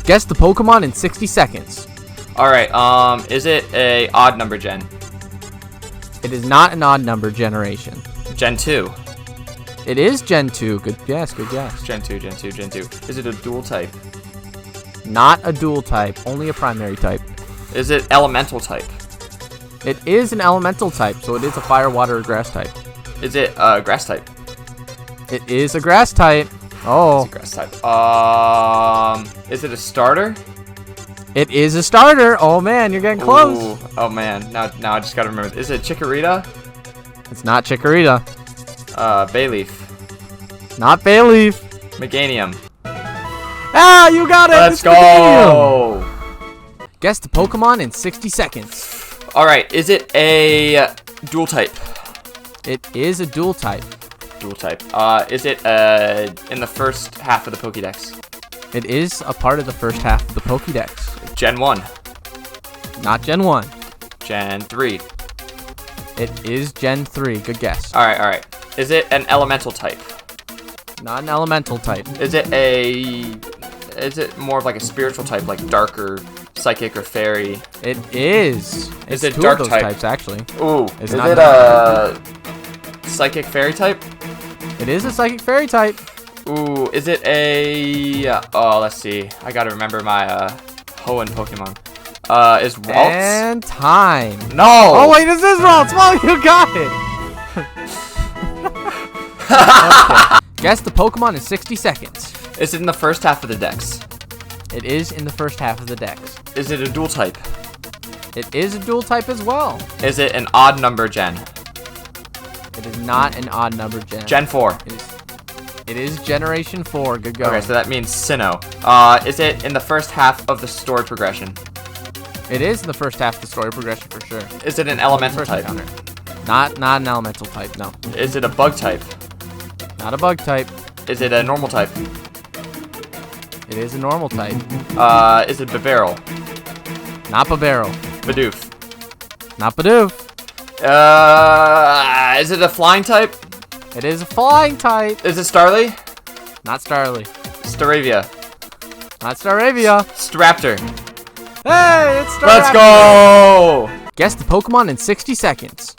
Guess the Pokemon in 60 seconds. Alright, is it a odd number gen? It is not an odd number generation. Gen 2. It is Gen 2. Good guess, good guess. Gen 2, Gen 2, Gen 2. Is it a dual type? Not a dual type, only a primary type. Is it elemental type? It is an elemental type, so it is a fire, water, or grass type. Is it a grass type? It is a grass type. Oh. It's a grass type. Is it a starter? It is a starter. Oh man, you're getting close. Ooh. Oh man, now I just gotta remember. Is it Chikorita? It's not Chikorita. Bayleaf. Not Bayleaf. Meganium. Ah, you got it. Let's It's go. Meganium. Guess the Pokemon in 60 seconds. Alright, is it a dual type? It is a dual type. Dual type. Is it in the first half of the Pokédex? It is a part of the first half of the Pokédex. Gen 1. Not Gen 1. Gen 3. It is Gen 3. Good guess. Alright. Is it an elemental type? Not an elemental type. Is it more of like a spiritual type, like darker, psychic, or fairy? It is. Is It's it two dark of those type? types, actually. Ooh. It's Is not it a psychic fairy type? It is a psychic fairy type. Ooh. Is it a... oh, let's see. I gotta remember my Hoenn Pokemon. Is Waltz? And time. No! Oh, wait, this is Waltz. Well, you got it. Okay. Guess the Pokemon in 60 seconds. Is it in the first half of the Dex? It is in the first half of the Dex. Is it a dual type? It is a dual type as well. Is it an odd number gen? It is not an odd number gen. Gen 4. It is Generation 4. Good going. Okay, so that means Sinnoh. Is it in the first half of the story progression? It is in the first half of the story progression for sure. Is it an elemental First type? encounter. Not an elemental type, no. Is it a bug type? Not a bug type. Is it a normal type? It is a normal type. Is it Bibarel? Not Babero. Bidoof? Not Bidoof. Is it a flying type? It is a flying type. Is it Starly? Not Starly. Staravia? Not Staravia. Staraptor? Hey, it's Staraptor. Let's go! Guess the Pokemon in 60 seconds.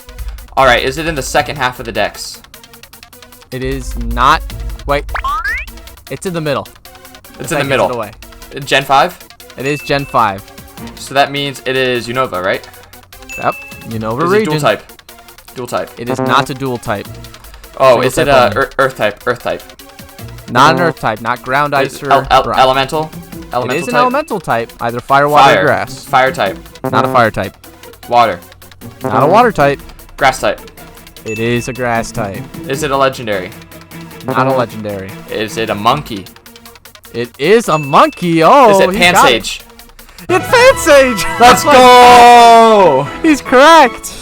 Alright, is it in the second half of the Dex? It is not. Wait. It's in the middle. It's in the middle. Away. Gen 5? It is Gen 5. So that means it is Unova, right? Yep. Unova Is it region. dual type? Dual type. It is not a dual type. Oh, Single is it type a only. Earth type? Earth type. Not an Earth type. Not ground, ice, Is or it rock. elemental? It Elemental is an type? elemental type. Either fire, water, or grass. Fire type. Not a fire type. Water. Not a water type. Grass type. It is a grass type. Is it a legendary? Not a legendary. Is it a monkey? It is a monkey. Oh, Is it he got it. Pansage? It's Pansage. Let's go! He's correct.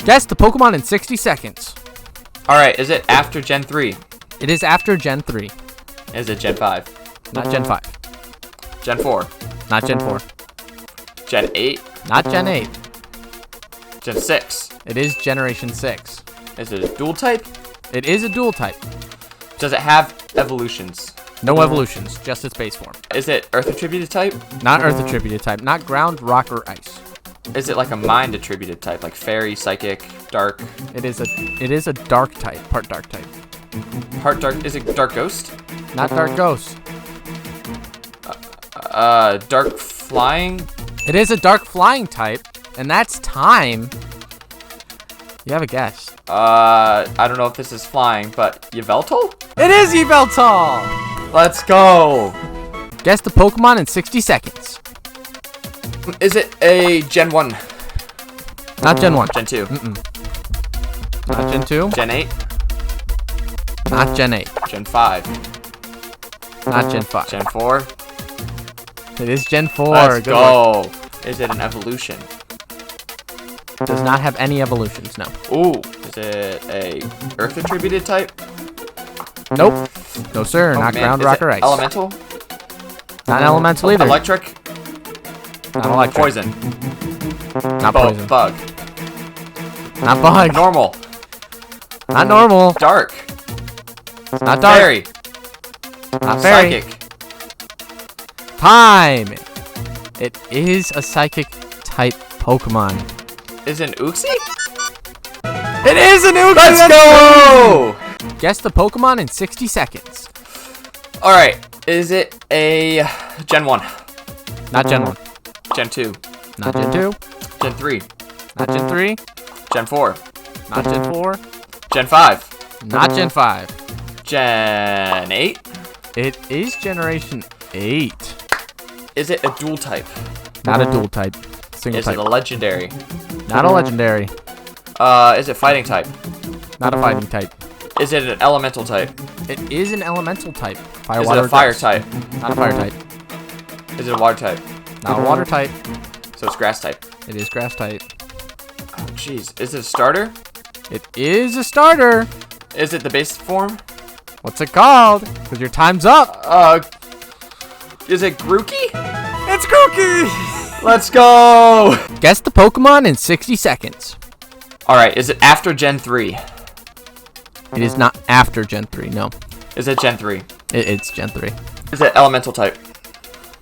Guess the Pokemon in 60 seconds. Alright, is it after Gen 3? It is after Gen 3. Is it Gen 5? Not Gen 5. Gen 4? Not Gen 4. Gen 8? Not Gen 8. Gen 6? It is Generation 6. Is it a dual type? It is a dual type. Does it have evolutions? No evolutions, just its base form. Is it Earth attributed type? Not Earth attributed type. Not ground, rock, or ice. Is it like a mind attributed type, like fairy, psychic, dark? It is a dark type, part dark type. Heart dark? Is it dark ghost? Not dark ghost. Dark flying? It is a dark flying type, and that's time. You have a guess. I don't know if this is flying, but Yveltal? It is Yveltal! Let's go! Guess the Pokemon in 60 seconds. Is it a Gen 1? Not Gen 1. Gen 2? Not Gen 2. Gen 8? Not Gen 8. Gen 5? Not Gen 5. Gen 4? It is Gen 4. Let's Good work. go! Is it an evolution? Does not have any evolutions, no. Ooh, is it a Earth attributed type? Nope. No, sir. Oh, not man. ground, Is rock, it or ice. Elemental? Not elemental either. Electric? Not electric. Poison? Not poison. Bug? Not bug. Normal? Not normal. Dark? Not dark. Fairy? Not fairy. Psychic? time. It is a psychic type Pokemon. Is it an Uxie? It is an Uxie. Let's go! Guess the Pokemon in 60 seconds. Alright, is it a Gen 1? Not Gen 1. Gen 2? Not Gen 2. Gen 3? Not Gen 3. Gen 4? Not Gen 4. Gen 5? Not Gen 5. Gen 8? It is Generation 8. Is it a dual type? Not a dual type. Single Is type. it a legendary? Not a legendary. Is it fighting type? Not a fighting type. Is it an elemental type? It is an elemental type. Fire, Is water, it a fire grass. type? Not a fire type. Is it a water type? Not a water type. So it's grass type. It is grass type. Oh, jeez. Is it a starter? It is a starter. Is it the base form? What's it called? Because your time's up. Is it Grookey? It's Cookie. Let's go! Guess the Pokemon in 60 seconds. Alright, is it after Gen 3? It is not after Gen 3, no. Is it Gen 3? It's Gen 3. Is it elemental type?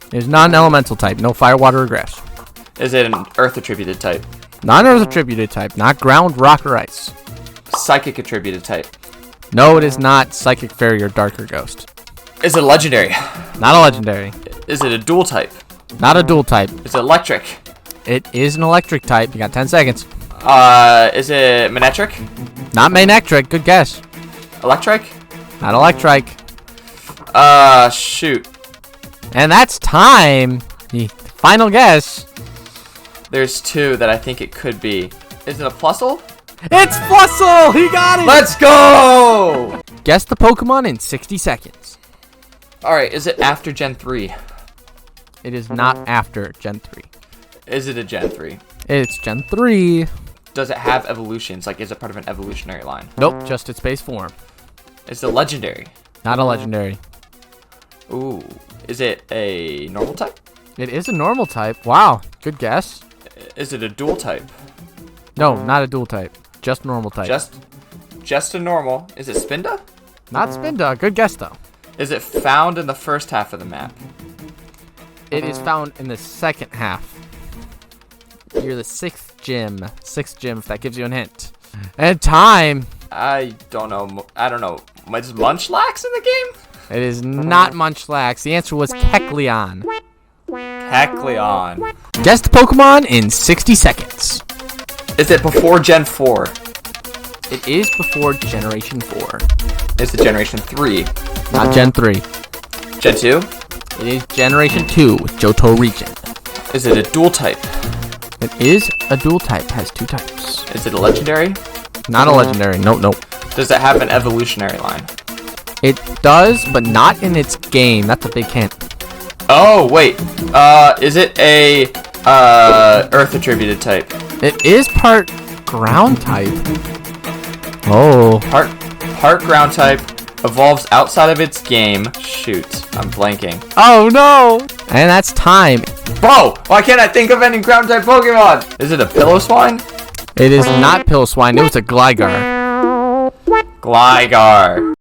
It is not an elemental type. No fire, water, or grass. Is it an earth attributed type? Not an earth attributed type. Not ground, rock, or ice. Psychic attributed type? No, it is not psychic fairy or dark or ghost. Is it legendary? Not a legendary. Is it a dual type? Not a dual type. Is it electric? It is an electric type. You got 10 seconds. Is it Manectric? Not Manectric. Good guess. Electric? Not Electric. Shoot. And that's time. The final guess. There's two that I think it could be. Is it a Plusle? It's Flussel. He got it. Let's go! Guess the Pokemon in 60 seconds. Alright, is it after Gen 3? It is not after Gen 3. Is it a Gen 3? It's Gen 3. Does it have evolutions? Like, is it part of an evolutionary line? Nope, just its base form. Is it legendary? Not a legendary. Ooh. Is it a normal type? It is a normal type. Wow, good guess. Is it a dual type? No, not a dual type. Just normal type. Just a normal. Is it Spinda? Not Spinda. Good guess, though. Is it found in the first half of the map? It is found in the second half. You're the sixth gym. Sixth gym, if that gives you a hint. And time. I don't know. I don't know. Is Munchlax in the game? It is not Munchlax. The answer was Kecleon. Kecleon. Guess the Pokemon in 60 seconds. Is it before Gen 4? It is before Generation 4. Is it Generation 3? Not Gen 3. Gen 2? It is Generation 2 with Johto region. Is it a dual type? It is a dual type. Has two types. Is it a legendary? Not a legendary. Nope. Does it have an evolutionary line? It does, but not in its game. That's a big hint. Oh, wait. Is it a earth attributed type? It is part ground type. Oh. Part ground type, evolves outside of its game. Shoot, I'm blanking. Oh no! And that's time. Bro, why can't I think of any ground type Pokemon? Is it a Pillow-Swine? It is not Piloswine. It was a Gligar. Gligar.